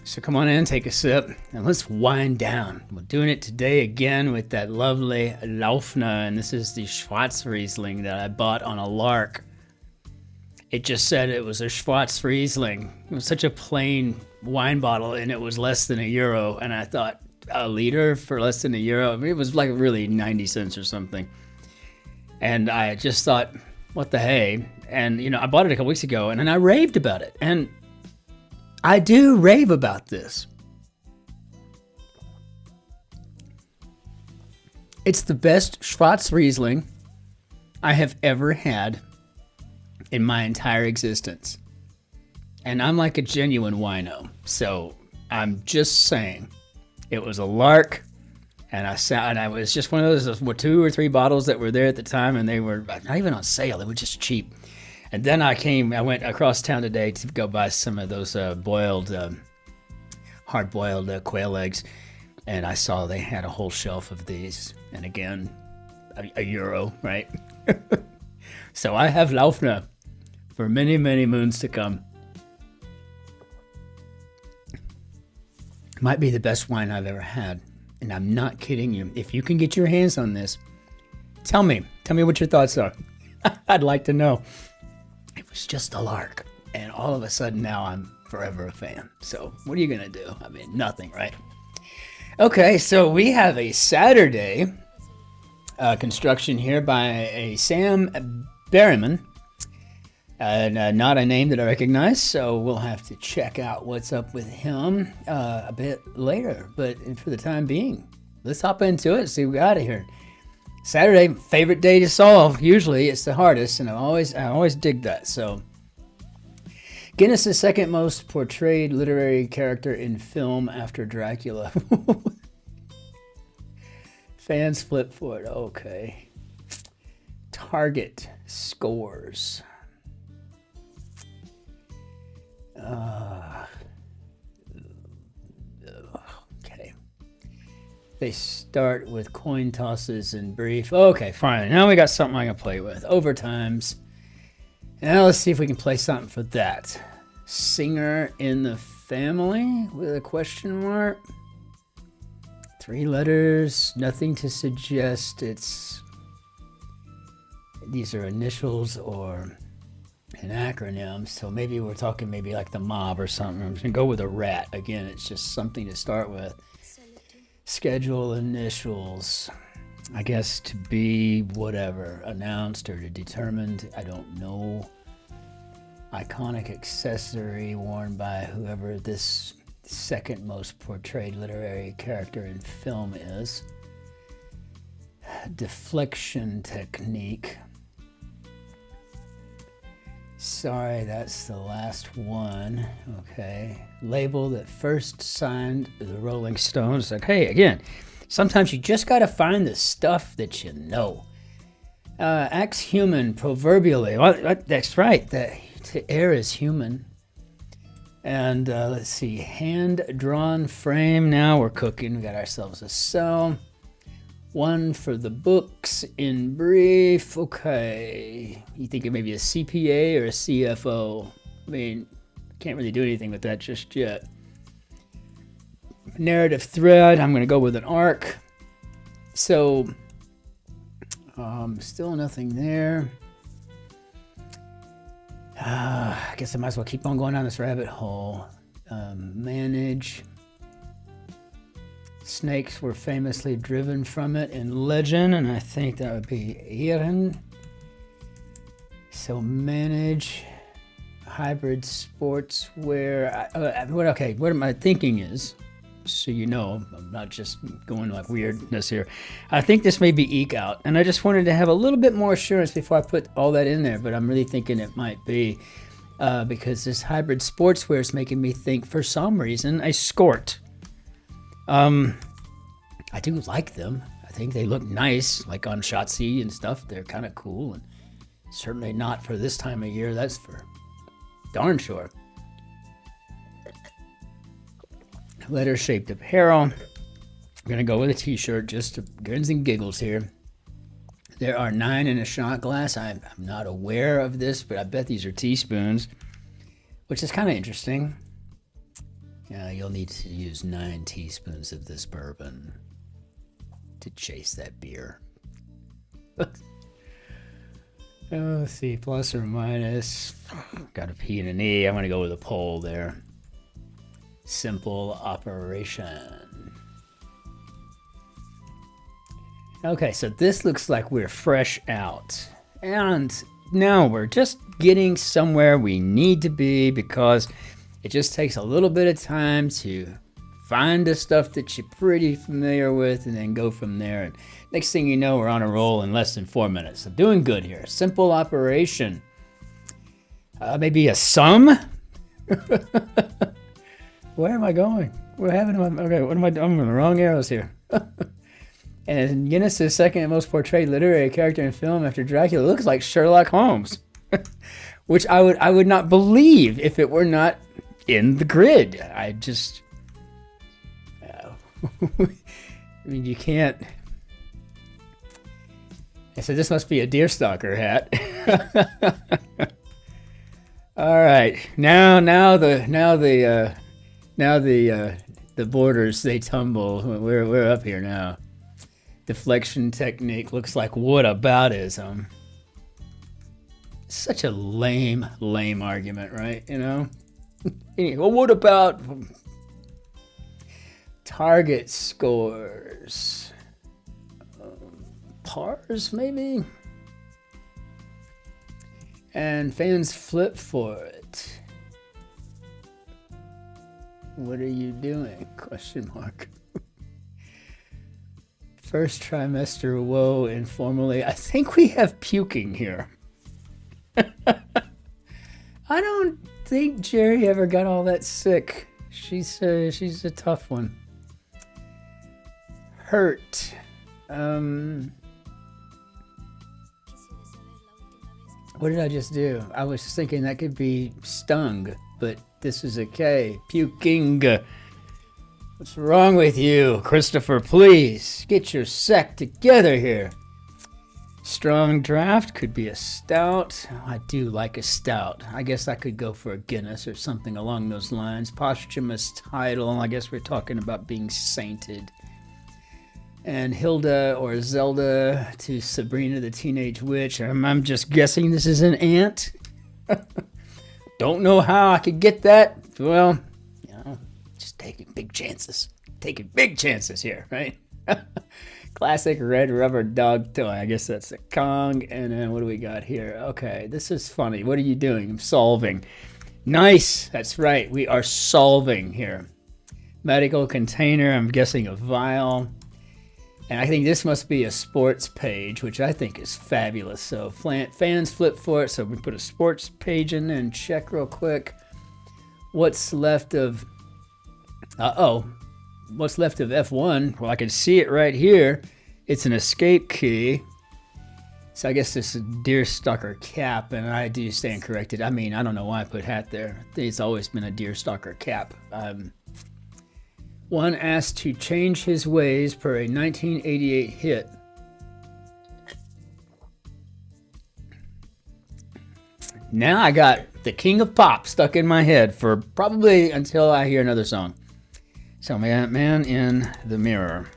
So come on in, take a sip, and let's wind down. We're doing it today again with that lovely Laufner, and this is the Schwarzriesling that I bought on a lark. It just said it was a Schwarzriesling. It was such a plain wine bottle, and it was less than €1, and I thought, a liter for less than €1? I mean, it was like really 90 cents or something. And I just thought, what the hey? And, you know, I bought it a couple weeks ago, and then I raved about it. And I do rave about this. It's the best Schwarzriesling I have ever had in my entire existence. And I'm like a genuine wino. So I'm just saying, it was a lark. And I was just one of those 2 or 3 bottles that were there at the time, and they were not even on sale. They were just cheap. And then I went across town today to go buy some of those hard-boiled quail eggs, and I saw they had a whole shelf of these. And again, €1, right? So I have Laufner for many, many moons to come. Might be the best wine I've ever had. And I'm not kidding you. If you can get your hands on this, tell me what your thoughts are. I'd like to know. It was just a lark. And all of a sudden now I'm forever a fan. So what are you going to do? I mean, nothing, right? Okay, so we have a Saturday construction here by a Sam Berriman. And not a name that I recognize, so we'll have to check out what's up with him a bit later. But for the time being, let's hop into it and see what we got here. Saturday, favorite day to solve. Usually it's the hardest, and I always dig that. So, Guinness's second most portrayed literary character in film after Dracula. Fans flip for it. Okay. Target scores. Okay. They start with coin tosses and brief. Okay, fine. Now we got something I can play with. Overtimes. Now let's see if we can play something for that. Singer in the family with a question mark. 3 letters. Nothing to suggest these are initials or an acronym, so maybe we're talking like the mob or something. I'm just gonna go with a rat. Again, it's just something to start with. Schedule initials. I guess to be whatever, announced or to determined, I don't know. Iconic accessory worn by whoever this second most portrayed literary character in film is. Deflection technique. Sorry, that's the last one. Okay. Label that first signed the Rolling Stones. Okay, again, sometimes you just got to find the stuff that you know. Acts human, proverbially. Well, that's right. To err is human. And let's see. Hand-drawn frame. Now we're cooking. We got ourselves a cell. 1 for the books in brief. Okay. You think it may be a CPA or a CFO? I mean, can't really do anything with that just yet. Narrative thread. I'm going to go with an arc. So, still nothing there. I guess I might as well keep on going down this rabbit hole. Manage. Snakes were famously driven from it in legend, and I think that would be Iren. So manage, hybrid sportswear. Okay, what my thinking is, so you know, I'm not just going like weirdness here. I think this may be eke out, and I just wanted to have a little bit more assurance before I put all that in there, but I'm really thinking it might be because this hybrid sportswear is making me think, for some reason, a skort. I do like them. I think they look nice, like on Shotzi and stuff. They're kind of cool, and certainly not for this time of year. That's for darn sure. Letter-shaped apparel. I'm gonna go with a t-shirt, just to grins and giggles here. There are 9 in a shot glass. I'm not aware of this, but I bet these are teaspoons. which is kind of interesting. You'll need to use 9 teaspoons of this bourbon to chase that beer. Let's see, plus or minus. Got a P and an E. I'm going to go with a poll there. Simple operation. Okay, so this looks like we're fresh out. And now we're just getting somewhere we need to be, because it just takes a little bit of time to find the stuff that you're pretty familiar with and then go from there. And next thing you know, we're on a roll in less than 4 minutes. So doing good here. Simple operation. Maybe a sum? Where am I going? Okay, what am I doing? I'm on the wrong arrows here. And Guinness's second most portrayed literary character in film after Dracula looks like Sherlock Holmes. Which I would not believe if it were not in the grid. I just... I mean, you can't... I said this must be a deerstalker hat. All right, now the borders, they tumble. We're up here now. Deflection technique looks like whataboutism. Such a lame argument, right? You know. Well, what about target scores? Pars, maybe? And fans flip for it. What are you doing? Question mark. First trimester, whoa, informally. I think we have puking here. I don't think Jerry ever got all that sick. She's a tough one. Hurt. What did I just do? I was thinking that could be stung, but this is a K. Puking. What's wrong with you, Christopher? Please get your sect together here. Strong draft could be a stout. I do like a stout. I guess I could go for a Guinness or something along those lines. Posthumous title. I guess we're talking about being sainted. And Hilda or Zelda to Sabrina the Teenage Witch. I'm just guessing this is an ant. Don't know how I could get that. Well, you know, just taking big chances. Taking big chances here, right? Classic red rubber dog toy. I guess that's a Kong. And then what do we got here? Okay, this is funny. What are you doing? I'm solving. Nice. That's right. We are solving here. Medical container. I'm guessing a vial. And I think this must be a sports page, which I think is fabulous. So fans flip for it. So we put a sports page in there and check real quick. What's left of... What's left of F1? Well, I can see it right here. It's an escape key. So I guess this is deerstalker cap, and I do stand corrected. I mean, I don't know why I put hat there. I think it's always been a deerstalker cap. One asked to change his ways per a 1988 hit. Now I got the King of Pop stuck in my head for probably until I hear another song. So, man in the mirror.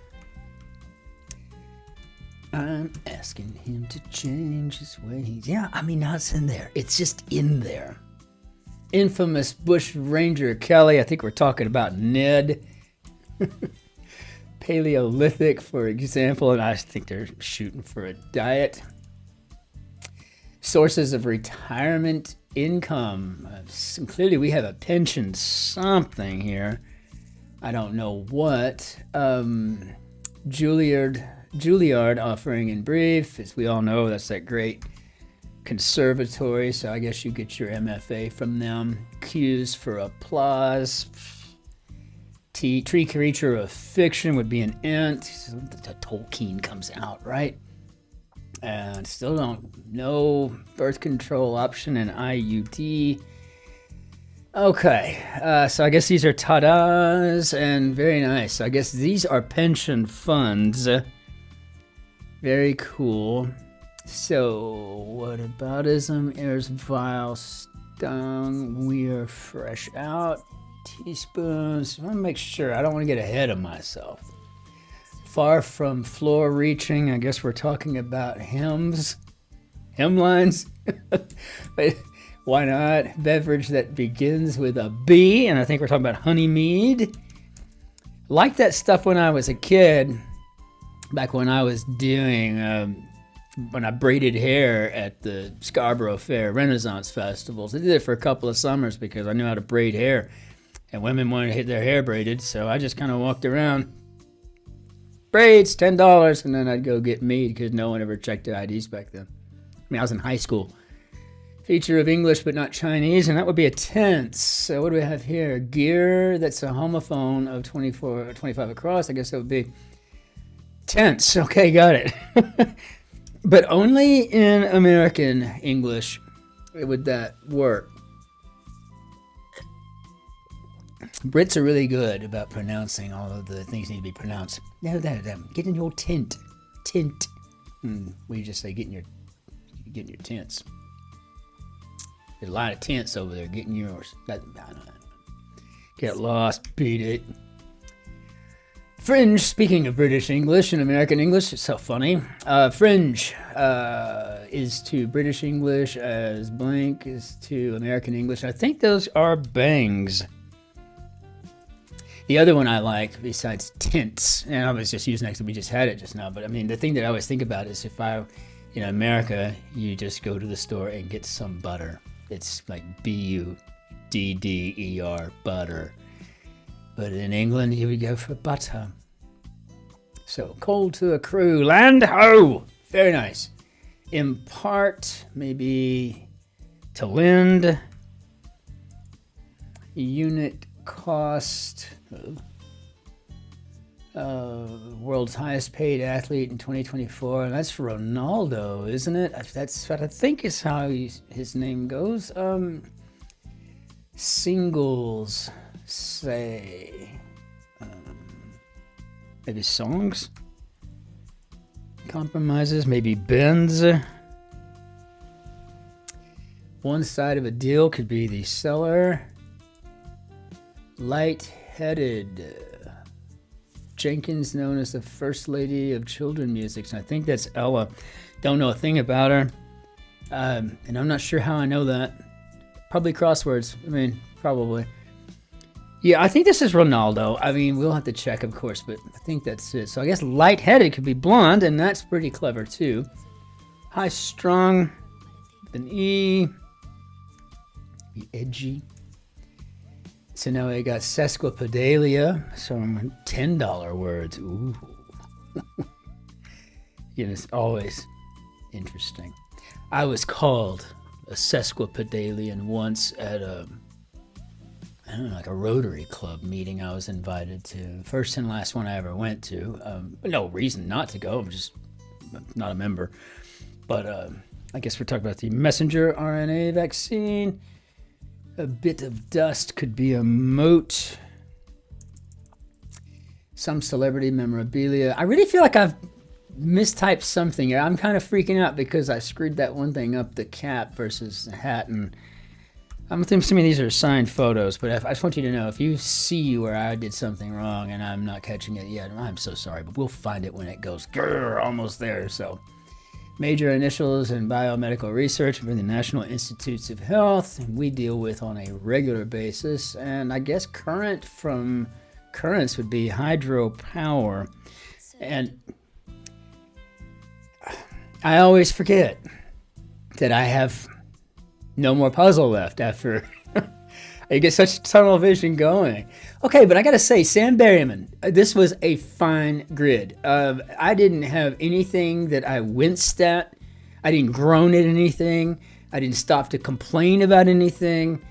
I'm asking him to change his ways. Yeah, I mean, now it's in there. It's just in there. Infamous Bush Ranger Kelly. I think we're talking about Ned. Paleolithic, for example, and I think they're shooting for a diet. Sources of retirement income. Clearly, we have a pension something here. I don't know what. Juilliard offering in brief. As we all know, that's that great conservatory, so I guess you get your MFA from them. Cues for applause. Tree creature of fiction would be an ant. The Tolkien comes out, right? And still don't know. Birth control option and IUD. Okay, so I guess these are ta-das, and very nice. I guess these are pension funds. Very cool. So, what aboutism? Airs vial We are fresh out. Teaspoons. I want to make sure. I don't want to get ahead of myself. Far from floor reaching. I guess we're talking about hymns. Hymnlines. But why not? Beverage that begins with a B. And I think we're talking about honey mead. Like that stuff when I was a kid. Back when I was doing... when I braided hair at the Scarborough Fair Renaissance Festivals. I did it for a couple of summers because I knew how to braid hair. And women wanted to get their hair braided, so I just kind of walked around. Braids, $10, and then I'd go get mead because no one ever checked their IDs back then. I mean, I was in high school. Feature of English but not Chinese, and that would be a tense. So what do we have here? Gear, that's a homophone of 25 across. I guess that would be tense. Okay, got it. But only in American English would that work. Brits are really good about pronouncing all of the things that need to be pronounced. No, get in your tent. Tint. We just say get in your tents. There's a lot of tents over there. Get in yours. Get lost. Beat it. Fringe, speaking of British English and American English, it's so funny. Fringe is to British English as blank is to American English. I think those are bangs. The other one I like, besides tints, and I was just using that because we just had it just now, but I mean, the thing that I always think about is if in America, you just go to the store and get some butter. It's like B-U-D-D-E-R, butter. But in England, you would go for butter. So, call to a crew, land ho! Very nice. Impart, maybe to lend. Unit cost. World's highest paid athlete in 2024. And that's Ronaldo, isn't it? That's what I think is how his name goes. Singles. Say maybe songs, compromises, maybe bends. One side of a deal could be the seller. Light-headed. Jenkins, known as the First Lady of Children Music. And I think that's Ella. Don't know a thing about her. And I'm not sure how I know that. Probably crosswords. I mean, probably. Yeah, I think this is Ronaldo. I mean, we'll have to check, of course, but I think that's it. So I guess light-headed could be blonde, and that's pretty clever, too. High-strung, with an E. Be edgy. So now I got sesquipedalia, some $10 words. Ooh. It's always interesting. I was called a sesquipedalian once at like a Rotary Club meeting I was invited to. First and last one I ever went to. No reason not to go. I'm just not a member. But I guess we're talking about the messenger RNA vaccine. A bit of dust could be a moat. Some celebrity memorabilia. I really feel like I've mistyped something. I'm kind of freaking out because I screwed that one thing up, the cap versus the hat, and I'm assuming these are signed photos, but I just want you to know, if you see where I did something wrong and I'm not catching it yet, I'm so sorry, but we'll find it when it goes almost there. So, major initials in biomedical research from the National Institutes of Health, and we deal with on a regular basis. And I guess currents would be hydropower. And I always forget that I have no more puzzle left after I get such tunnel vision going. Okay, but I gotta say, Sam Berriman, this was a fine grid. I didn't have anything that I winced at. I didn't groan at anything. I didn't stop to complain about anything.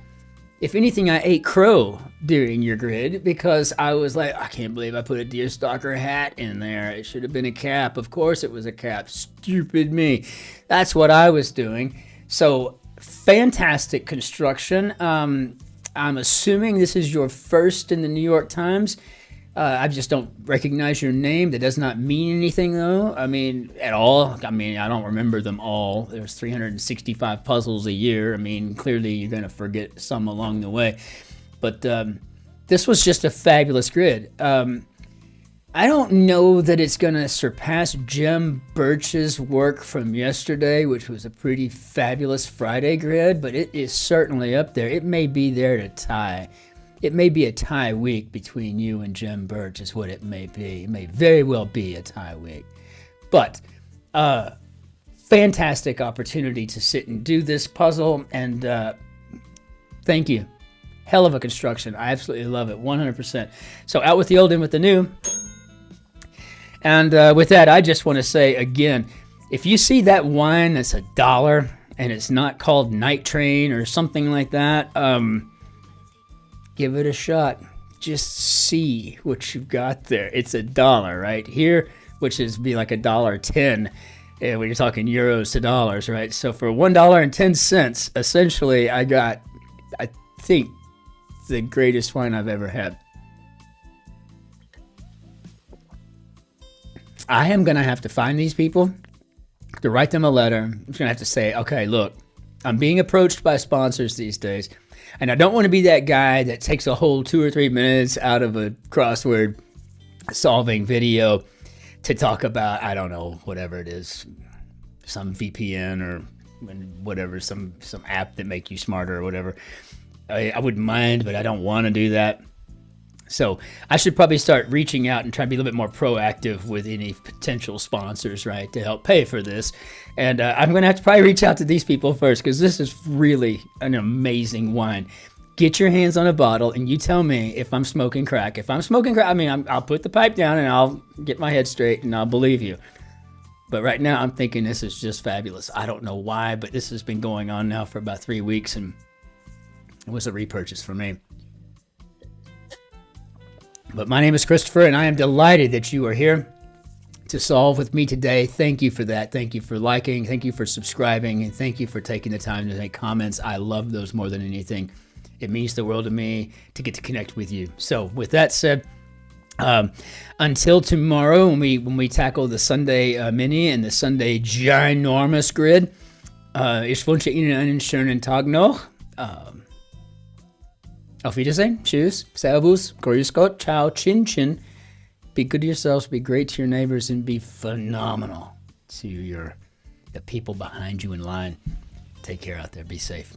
If anything, I ate crow during your grid because I was like, I can't believe I put a deerstalker hat in there. It should have been a cap. Of course it was a cap. Stupid me. That's what I was doing. So, fantastic construction. I'm assuming this is your first in the New York Times. I just don't recognize your name. That does not mean anything, though. I mean, at all. I mean, I don't remember them all. There's 365 puzzles a year. I mean, clearly you're going to forget some along the way. But this was just a fabulous grid. I don't know that it's going to surpass Jem Birch's work from yesterday, which was a pretty fabulous Friday grid, but it is certainly up there. It may be there to tie. It may be a tie week between you and Jem Birch is what it may be. It may very well be a tie week. But fantastic opportunity to sit and do this puzzle, and thank you. Hell of a construction. I absolutely love it, 100%. So out with the old, in with the new. And with that, I just want to say again, if you see that wine that's $1 and it's not called Night Train or something like that, give it a shot. Just see what you've got there. It's $1 right here, which is be like $1.10 when you're talking euros to dollars, right? So for $1.10, essentially, I got, I think, the greatest wine I've ever had. I am going to have to find these people, to write them a letter. I'm just going to have to say, okay, look, I'm being approached by sponsors these days, and I don't want to be that guy that takes a whole 2 or 3 minutes out of a crossword solving video to talk about, I don't know, whatever it is, some VPN or whatever, some app that make you smarter or whatever. I wouldn't mind, but I don't want to do that. So I should probably start reaching out and try to be a little bit more proactive with any potential sponsors, right, to help pay for this. And I'm going to have to probably reach out to these people first, because this is really an amazing wine. Get your hands on a bottle and you tell me if I'm smoking crack. If I'm smoking crack, I mean, I'll put the pipe down and I'll get my head straight and I'll believe you. But right now I'm thinking this is just fabulous. I don't know why, but this has been going on now for about 3 weeks, and it was a repurchase for me. But my name is Christopher, and I am delighted that you are here to solve with me today. Thank you for that. Thank you for liking. Thank you for subscribing. And thank you for taking the time to make comments. I love those more than anything. It means the world to me to get to connect with you. So with that said, until tomorrow when we tackle the Sunday Mini and the Sunday Ginormous Grid, ich wünsche Ihnen einen schönen Tag noch. Auf Wiedersehen. Tschüss. Servus. Grüß Gott. Ciao. Cin-Cin. Be good to yourselves. Be great to your neighbors, and be phenomenal to the people behind you in line. Take care out there. Be safe.